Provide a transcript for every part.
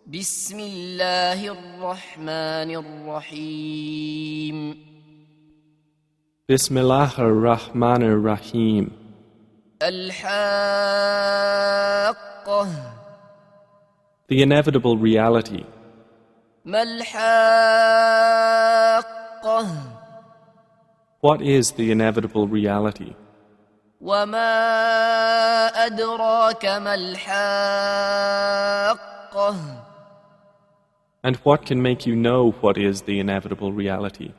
بسم الله الرحمن الرحيم Bismillah ar-Rahman ar-Rahim. الحاقة The inevitable reality. ما الحاقة What is the inevitable reality? وما أدراك ما الحاقة And what can make you know what is the inevitable reality?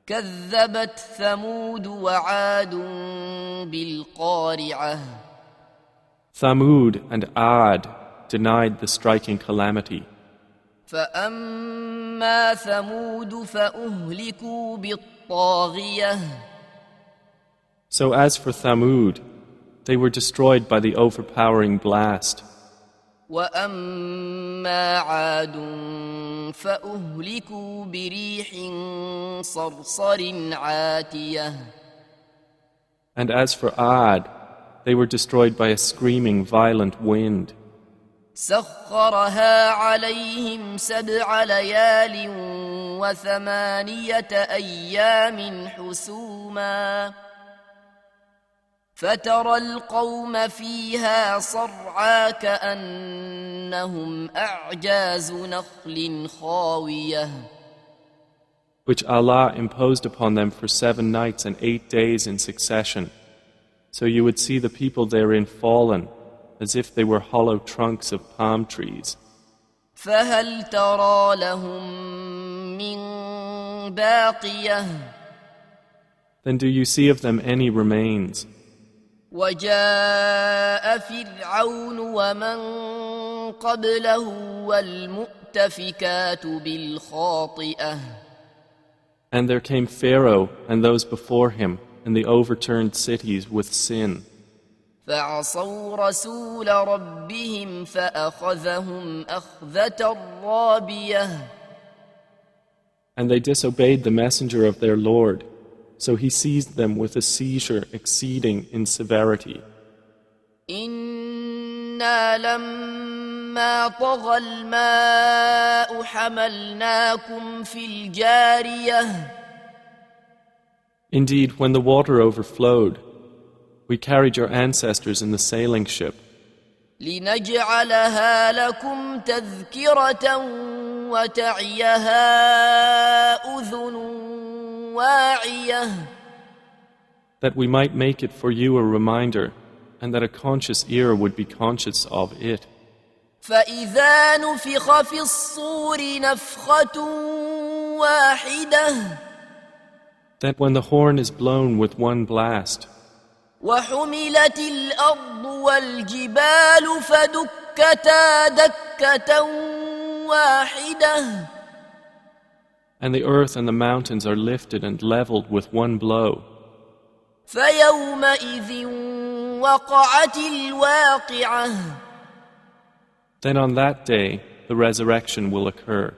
كذبت ثمود وعاد بالقارعة Thamud and Ad denied the striking calamity. فأما ثمود فأهلكوا بالطاغية So as for Thamud, they were destroyed by the overpowering blast. وأما عاد فأهلكوا بريح صرصر عاتية And as for Ad, they were destroyed by a screaming violent wind. سخرها عليهم 7 ليال و8 أيام حسوما فترى القوم فيها صرعى كأنهم أعجاز نخل خاوية which Allah imposed upon them for 7 nights and 8 days in succession. So you would see the people therein fallen, as if they were hollow trunks of palm trees. فهل ترى لهم من باقية Then do you see of them any remains? وجاء فرعون ومن قبله والمؤتفكات بالخاطئة And there came Pharaoh and those before him, and the overturned cities with sin. فعصوا رسول ربهم فأخذهم أخذة رابية And they disobeyed the messenger of their Lord, so he seized them with a seizure exceeding in severity. إنا لما طغى الماء حملناكم في الجارية Indeed, when the water overflowed, we carried your ancestors in the sailing ship, لنجعلها لكم تذكرة وتعيها أذن واعية that we might make it for you a reminder, and that a conscious ear would be conscious of it. فإذا نفخ في الصور نفخة واحدة That when the horn is blown with one blast, وحملت الأرض والجبال فدكتا دكة واحدة and the earth and the mountains are lifted and leveled with one blow, فيومئذ وقعت الواقعة then on that day the resurrection will occur.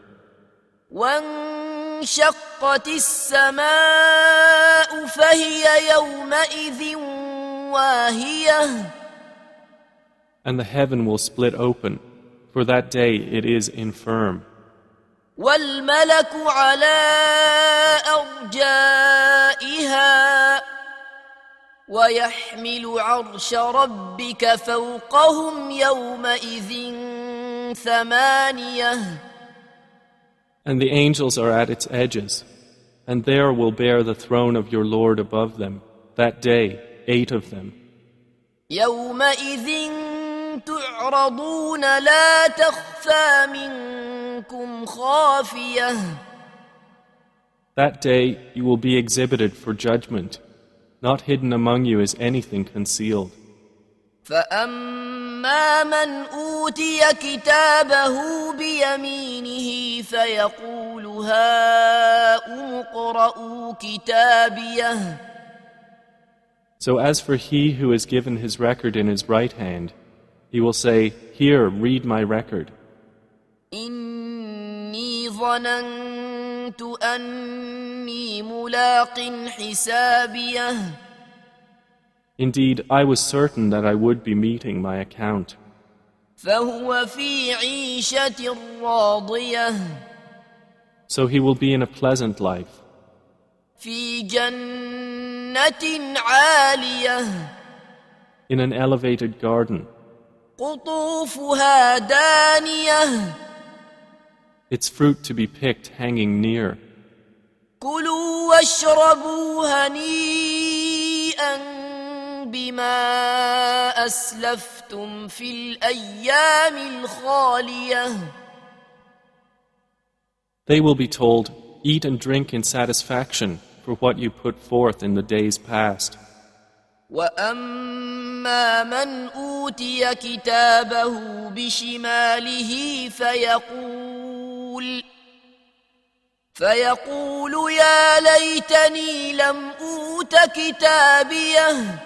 وانشقت السماء فهي يومئذ واهية And the heaven will split open, for that day it is infirm. والملك على أرجائها ويحمل عرش ربك فوقهم يومئذ 8 And the angels are at its edges, and there will bear the throne of your Lord above them, that day 8 of them. يومئذ تعرضون لا تخفى منكم خافية That day you will be exhibited for judgment. Not hidden among you is anything concealed. فأما من أوتي كتابه بيمينه فيقول هاؤم اقرءوا كتابيه So as for he who is given his record in his right hand, he will say, Here, read my record. إني ظننت أني ملاق حسابيه Indeed, I was certain that I would be meeting my account. فهو في عيشة راضية So he will be in a pleasant life, في جنة عالية in an elevated garden, قطوفها دانية its fruit to be picked hanging near. كلوا واشربوا هنيئا بما أسلفتم في الأيام الخالية. They will be told, eat and drink in satisfaction for what you put forth in the days past. وأما من أوتي كتابه بشماله فيقول يا ليتني لم أوت كتابيه.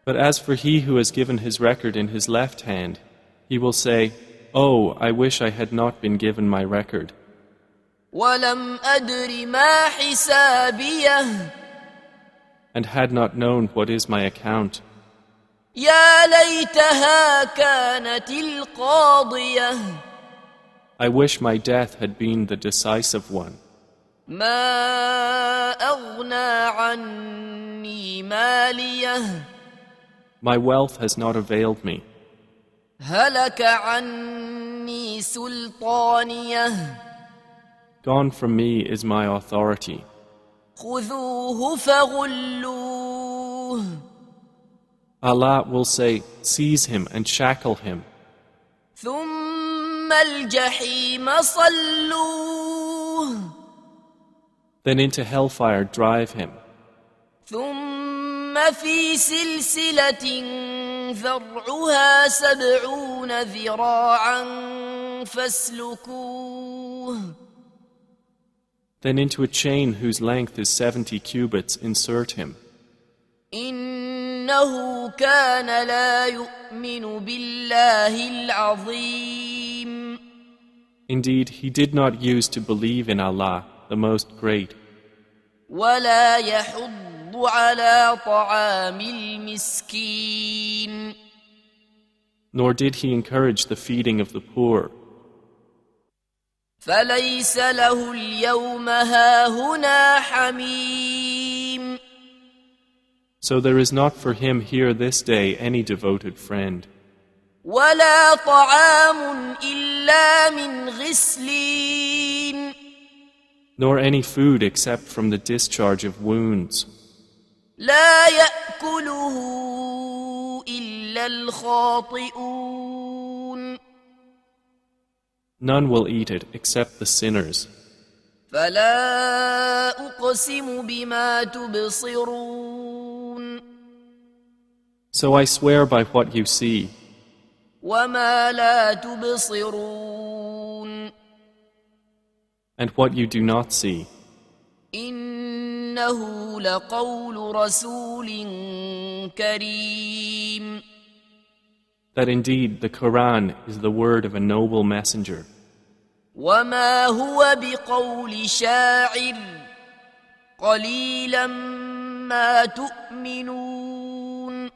But as for he who has given his record in his left hand, he will say, Oh, I wish I had not been given my record. ولم أدر ما حسابيه. And had not known what is my account. يا ليتها كانت القاضية. I wish my death had been the decisive one. ما أغنى عني ماليه. My wealth has not availed me. هلك عني سلطانيه. Gone from me is my authority. خذوه فغلوه. Allah will say, seize him and shackle him. ثم الجحيم صلوه. Then into hellfire drive him. ثم في سلسلة ذرعها 70 ذراعا فاسلكوه. Then into a chain whose length is 70 cubits insert him. إنه كان لا يؤمن بالله العظيم. Indeed, he did not use to believe in Allah, the Most Great. ولا يحض على طعام المسكين. Nor did he encourage the feeding of the poor. فليس له اليوم هاهنا حميم. So there is not for him here this day any devoted friend. ولا طعام إلا من غسلين. Nor any food except from the discharge of wounds. لا يأكله إلا الخاطئون. None will eat it except the sinners. فلا أقسم بما تبصرون. So I swear by what you see, وما لا تبصرون. and what you do not see, إنه لقول رسول كريم. that indeed the Quran is the word of a noble messenger. وما هو بقول شاعر قليلا ما تؤمنون.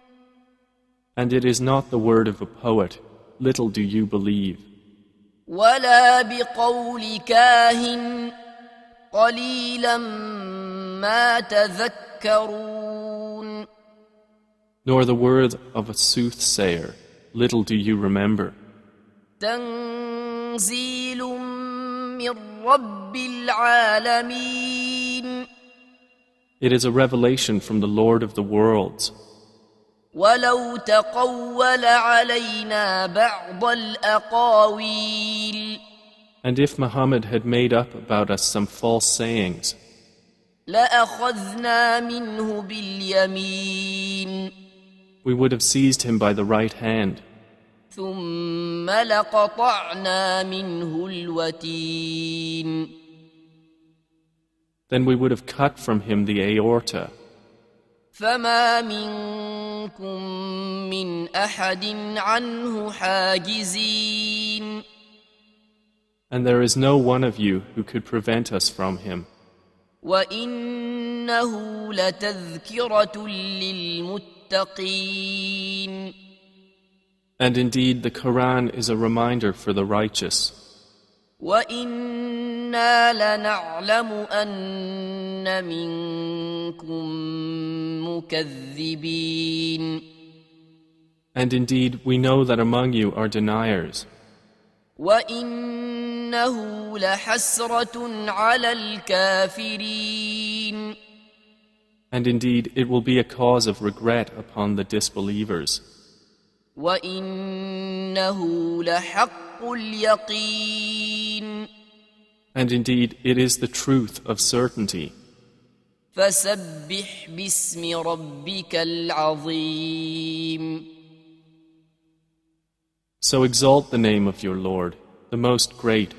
And it is not the word of a poet, little do you believe. ولا بقول كاهن قليلا ما تذكرون. Nor the word of a soothsayer, little do you remember. تنزيل من رب العالمين. It is a revelation from the Lord of the worlds. ولو تقول علينا بعض الأقاويل. And if Muhammad had made up about us some false sayings, لأخذنا منه باليمين. we would have seized him by the right hand, ثم لقطعنا منه الوتين. then we would have cut from him the aorta. فما منكم من أحد عنه حاجزين. And there is no one of you who could prevent us from him. وإنه لتذكرة للمتقين. And indeed, the Quran is a reminder for the righteous. وَإِنَّا لَنَعْلَمُ أَنَّ مِنكُم مُكَذِّبِينَ. And indeed, we know that among you are deniers. وَإِنَّهُ لَحَسْرَةٌ عَلَى الْكَافِرِينَ. And indeed, it will be a cause of regret upon the disbelievers. وَإِنَّهُ لَحَقُّ الْيَقِينِ. And indeed, it is the truth of certainty. فَسَبِّحْ بِاسْمِ رَبِّكَ الْعَظِيمِ. So exalt the name of your Lord, the most great.